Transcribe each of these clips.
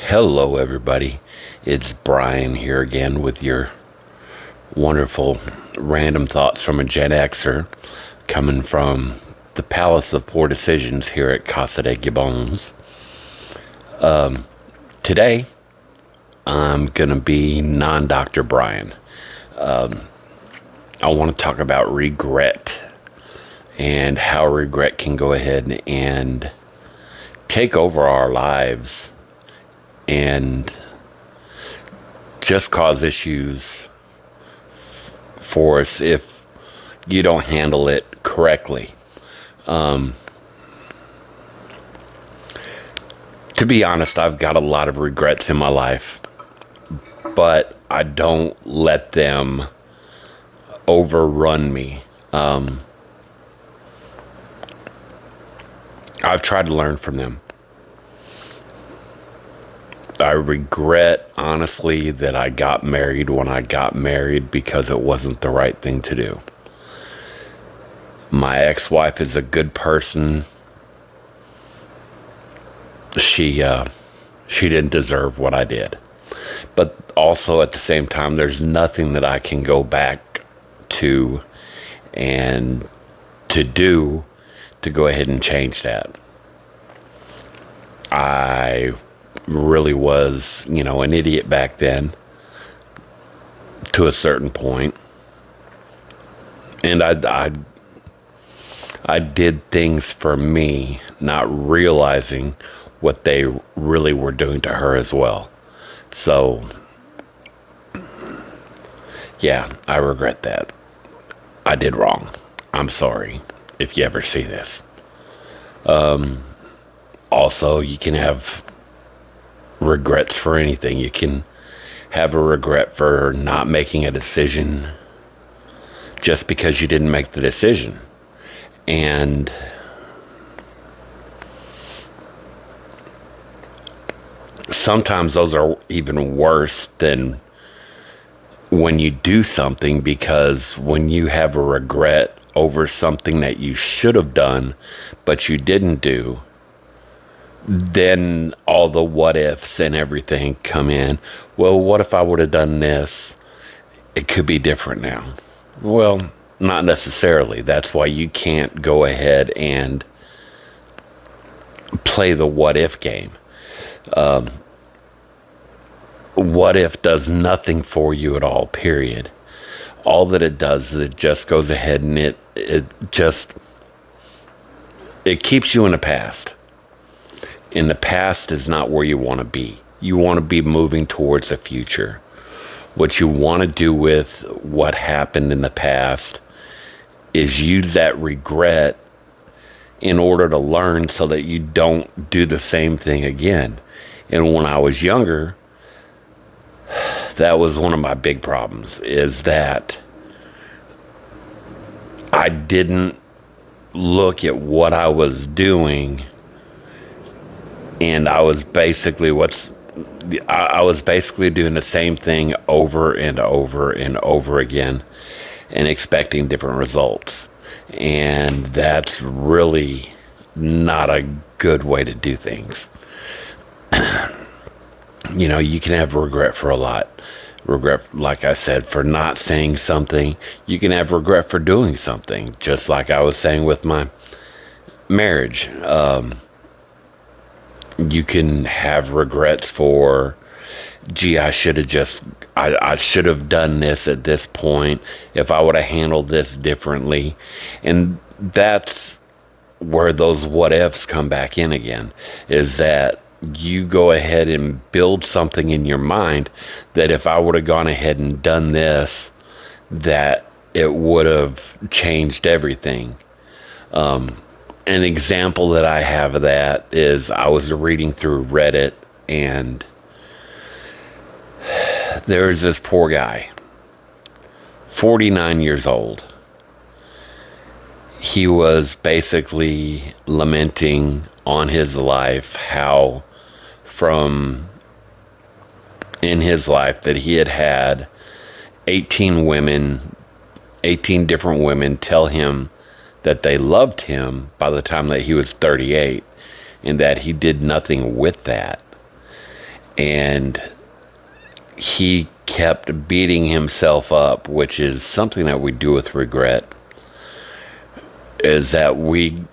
Hello, everybody. It's Brian here again with your wonderful random thoughts from a Gen Xer coming from the Palace of Poor Decisions here at Casa de Gibbons. Today, I'm going to be non-Dr. Brian. I want to talk about regret and how regret can go ahead and take over our lives and just cause issues for us if you don't handle it correctly. To be honest, I've got a lot of regrets in my life, but I don't let them overrun me. I've tried to learn from them. I regret, honestly, that I got married when I got married because it wasn't the right thing to do. My ex-wife is a good person. She didn't deserve what I did. But also at the same time, there's nothing that I can go back to and to do to go ahead and change that. I really was, an idiot back then to a certain point. And I did things for me, not realizing what they really were doing to her as well. So, yeah, I regret that. I did wrong. I'm sorry if you ever see this. Also, you can have regrets for anything. You can have a regret for not making a decision just because you didn't make the decision. And sometimes those are even worse than when you do something, because when you have a regret over something that you should have done but you didn't do, then all the what ifs and everything come in. Well, what if I would have done this? It could be different now. Well, not necessarily. That's why you can't go ahead and play the what if game. What if does nothing for you at all, period. All that it does is it just goes ahead and it keeps you in the past. And the past is not where you want to be. You want to be moving towards the future. What you want to do with what happened in the past is use that regret in order to learn so that you don't do the same thing again. And when I was younger, that was one of my big problems, is that I didn't look at what I was doing, and I was basically doing the same thing over and over and over again and expecting different results. And that's really not a good way to do things. You can have regret for a lot. Regret, like I said, for not saying something. You can have regret for doing something, just like I was saying with my marriage. You can have regrets for, gee, I should have done this at this point. If I would have handled this differently. And that's where those what ifs come back in again, is that you go ahead and build something in your mind that if I would have gone ahead and done this, that it would have changed everything. An example that I have of that is I was reading through Reddit, and there's this poor guy, 49 years old. He was basically lamenting on his life how from in his life that he had 18 different women tell him that they loved him by the time that he was 38, and that he did nothing with that. And he kept beating himself up, which is something that we do with regret, is that we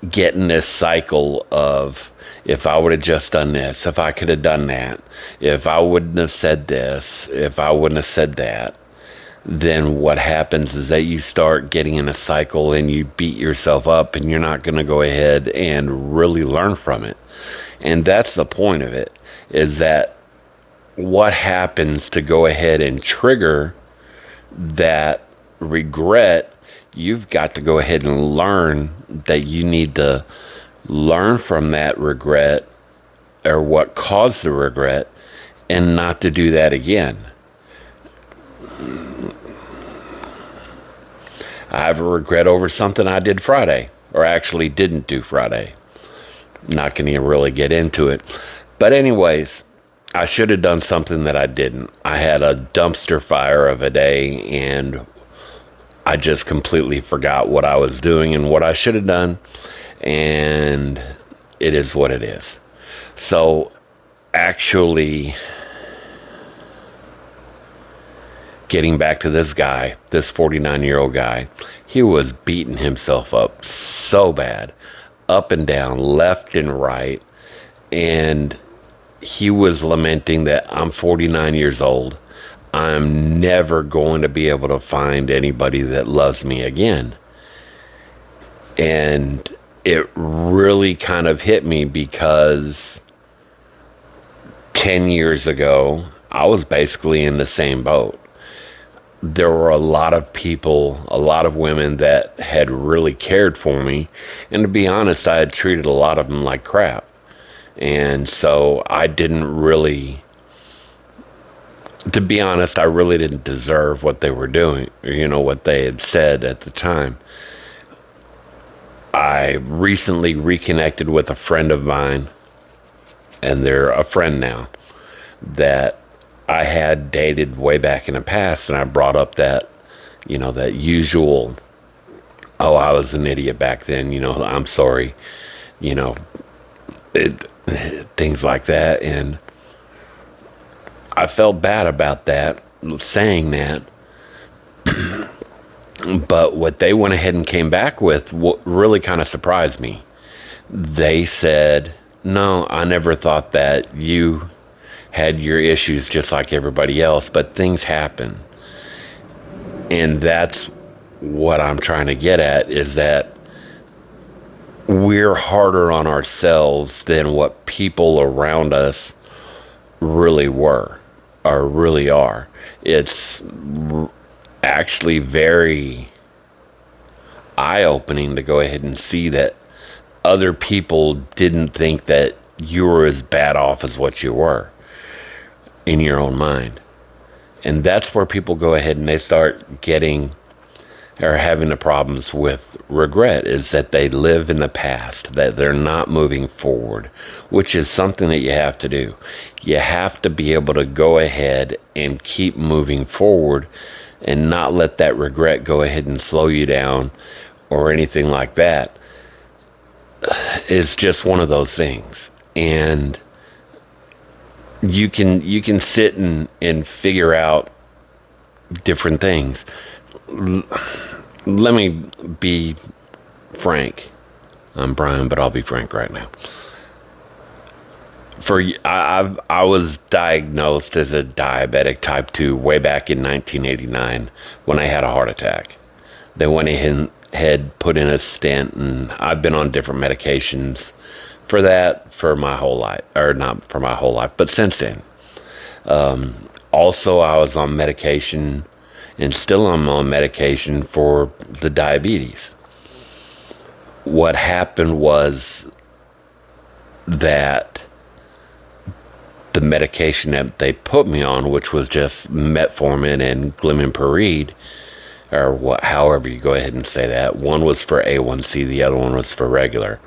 get in this cycle of, if I would have just done this, if I could have done that, if I wouldn't have said this, if I wouldn't have said that, then what happens is that you start getting in a cycle and you beat yourself up, and you're not going to go ahead and really learn from it. And that's the point of it, is that what happens to go ahead and trigger that regret, you've got to go ahead and learn that you need to learn from that regret, or what caused the regret, and not to do that again. I have a regret over something I did Friday, or actually didn't do Friday. Not going to really get into it. But anyways, I should have done something that I didn't. I had a dumpster fire of a day, and I just completely forgot what I was doing and what I should have done. And it is what it is. So actually, getting back to this guy, this 49-year-old guy, he was beating himself up so bad, up and down, left and right. And he was lamenting that, I'm 49 years old. I'm never going to be able to find anybody that loves me again. And it really kind of hit me, because 10 years ago, I was basically in the same boat. There were a lot of people, a lot of women that had really cared for me. And to be honest, I had treated a lot of them like crap. And so I didn't really, to be honest, I really didn't deserve what they were doing, or, what they had said at the time. I recently reconnected with a friend of mine, and they're a friend now, that I had dated way back in the past. And I brought up that, that usual, oh, I was an idiot back then, I'm sorry, things like that. And I felt bad about that, saying that. But what they went ahead and came back with, what really kind of surprised me. They said, no, I never thought that. You had your issues just like everybody else, but things happen. And that's what I'm trying to get at, is that we're harder on ourselves than what people around us really were, or really are. It's actually very eye-opening to go ahead and see that other people didn't think that you were as bad off as what you were in your own mind. And that's where people go ahead and they start getting, or having the problems with regret, is that they live in the past, that they're not moving forward, which is something that you have to do. You have to be able to go ahead and keep moving forward, and not let that regret go ahead and slow you down or anything like that. It's just one of those things. And you can sit and figure out different things. Let me be frank. I'm Brian, but I'll be frank right now. I was diagnosed as a diabetic type 2 way back in 1989 when I had a heart attack. They went ahead and put in a stent, and I've been on different medications for that for my whole life, or not for my whole life, but since then. Also, I was on medication, and still I'm on medication for the diabetes. What happened was that the medication that they put me on, which was just metformin and glimepiride, or however you go ahead and say that. One was for A1C, the other one was for regular.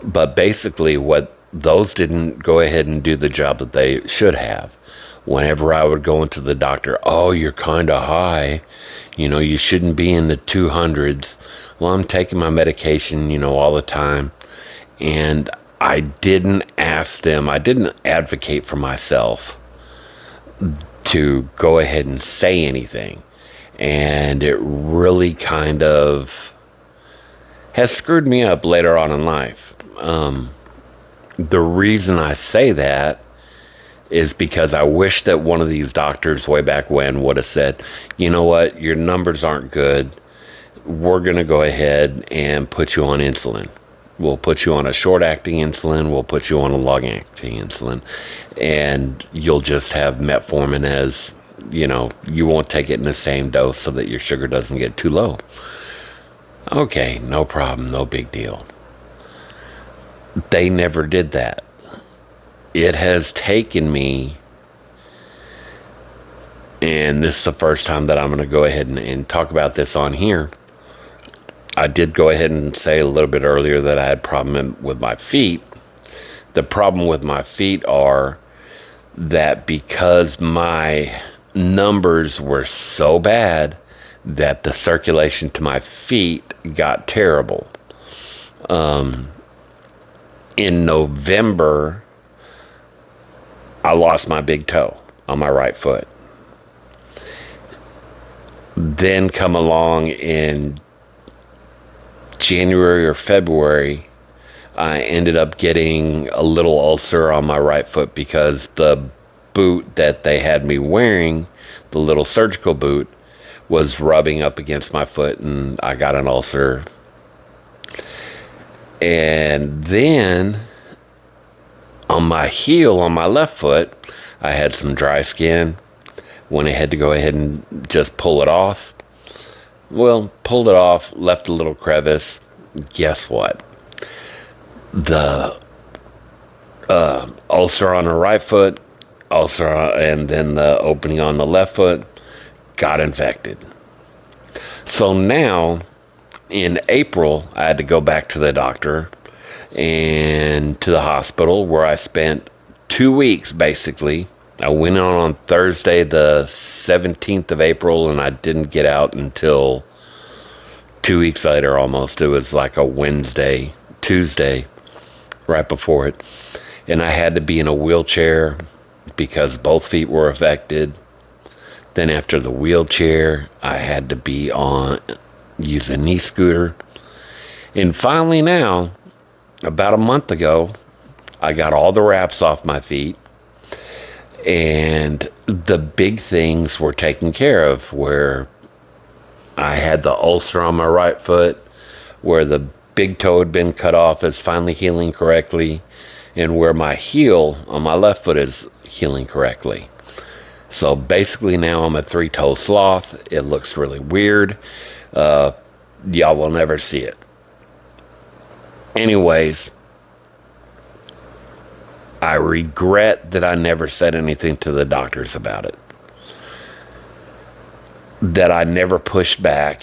But basically, what those didn't go ahead and do the job that they should have. Whenever I would go into the doctor, oh, you're kind of high. You shouldn't be in the 200s. Well, I'm taking my medication, all the time. And I didn't ask them, I didn't advocate for myself to go ahead and say anything. And it really kind of has screwed me up later on in life. The reason I say that is because I wish that one of these doctors way back when would have said, you know what, your numbers aren't good. We're going to go ahead and put you on insulin. We'll put you on a short-acting insulin. We'll put you on a long-acting insulin. And you'll just have metformin as, you won't take it in the same dose so that your sugar doesn't get too low. Okay, no problem, no big deal. They never did that. It has taken me, and this is the first time that I'm going to go ahead and talk about this on here. I did go ahead and say a little bit earlier that I had a problem with my feet. The problem with my feet are that because my numbers were so bad that the circulation to my feet got terrible. In November, I lost my big toe on my right foot. Then come along in January or February, I ended up getting a little ulcer on my right foot because the boot that they had me wearing, the little surgical boot, was rubbing up against my foot, and I got an ulcer. And then on my heel, on my left foot, I had some dry skin. Went ahead to go ahead and just pull it off. Well, pulled it off, left a little crevice. Guess what? The ulcer on the right foot, and then the opening on the left foot got infected. So now, in April, I had to go back to the doctor and to the hospital where I spent 2 weeks, basically. I went on Thursday, the 17th of April, and I didn't get out until 2 weeks later almost. It was like a Wednesday, Tuesday, right before it. And I had to be in a wheelchair because both feet were affected. Then after the wheelchair, I had to use a knee scooter. And finally now, about a month ago, I got all the wraps off my feet. And the big things were taken care of, where I had the ulcer on my right foot, where the big toe had been cut off is finally healing correctly, and where my heel on my left foot is healing correctly. So basically now I'm a 3-toe sloth. It looks really weird. Y'all will never see it. Anyways, I regret that I never said anything to the doctors about it. That I never pushed back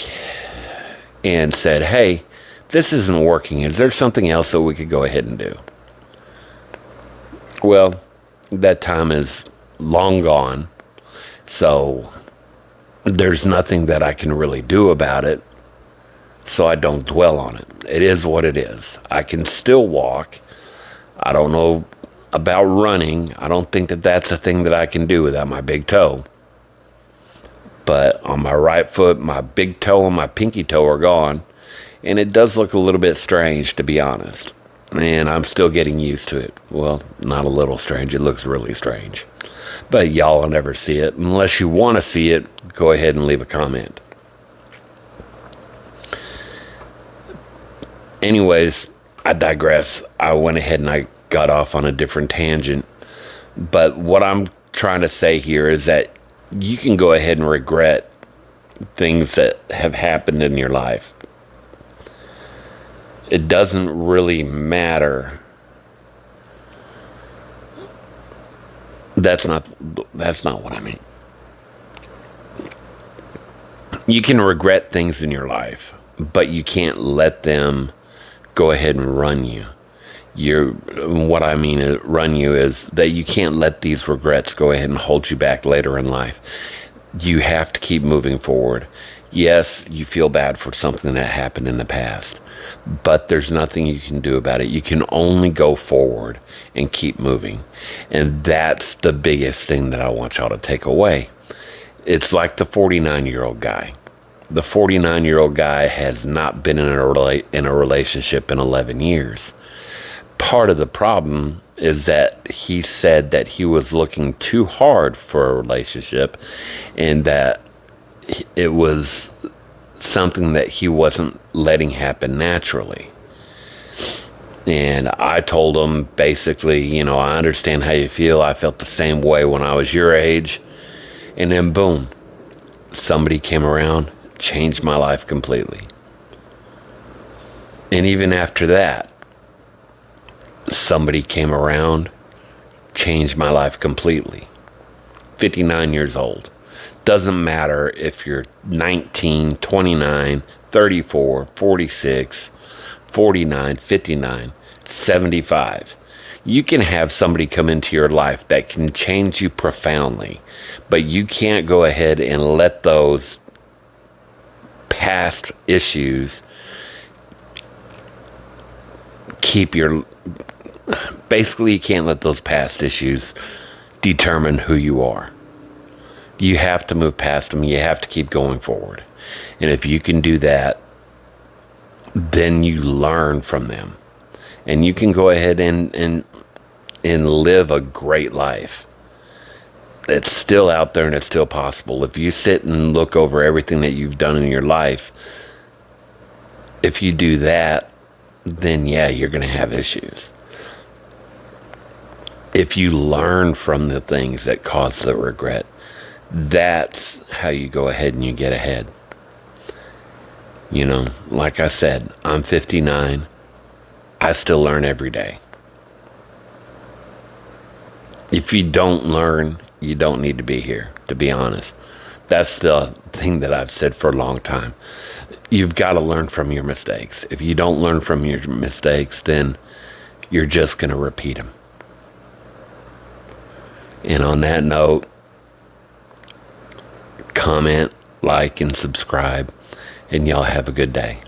and said, hey, this isn't working. Is there something else that we could go ahead and do? Well, that time is long gone. So there's nothing that I can really do about it. So I don't dwell on it. It is what it is. I can still walk. I don't know about running. I don't think that that's a thing that I can do without my big toe. But on my right foot, my big toe and my pinky toe are gone. And it does look a little bit strange, to be honest. And I'm still getting used to it. Well, not a little strange. It looks really strange. But y'all will never see it. Unless you want to see it, go ahead and leave a comment. Anyways, I digress. I went ahead and I got off on a different tangent. But what I'm trying to say here is that you can go ahead and regret things that have happened in your life. It doesn't really matter. That's not what I mean. You can regret things in your life, but you can't let them go ahead and run you. What I mean is run you is that you can't let these regrets go ahead and hold you back later in life. You have to keep moving forward. Yes, you feel bad for something that happened in the past, but there's nothing you can do about it. You can only go forward and keep moving. And that's the biggest thing that I want y'all to take away. It's like the 49-year-old guy. The 49-year-old guy has not been in a relationship in 11 years. Part of the problem is that he said that he was looking too hard for a relationship, and that it was something that he wasn't letting happen naturally. And I told him basically, I understand how you feel. I felt the same way when I was your age. And then boom, somebody came around, changed my life completely. And even after that, somebody came around, changed my life completely. 59 years old. Doesn't matter if you're 19, 29, 34, 46, 49, 59, 75. You can have somebody come into your life that can change you profoundly, but you can't go ahead and let those past issues basically you can't let those past issues determine who you are. You have to move past them. You have to keep going forward. And if you can do that, then you learn from them. And you can go ahead and live a great life. It's still out there and it's still possible. If you sit and look over everything that you've done in your life, if you do that, then yeah, you're going to have issues. If you learn from the things that cause the regret, that's how you go ahead and you get ahead. Like I said, I'm 59. I still learn every day. If you don't learn, you don't need to be here, to be honest. That's the thing that I've said for a long time. You've got to learn from your mistakes. If you don't learn from your mistakes, then you're just going to repeat them. And on that note, comment, like, and subscribe, and y'all have a good day.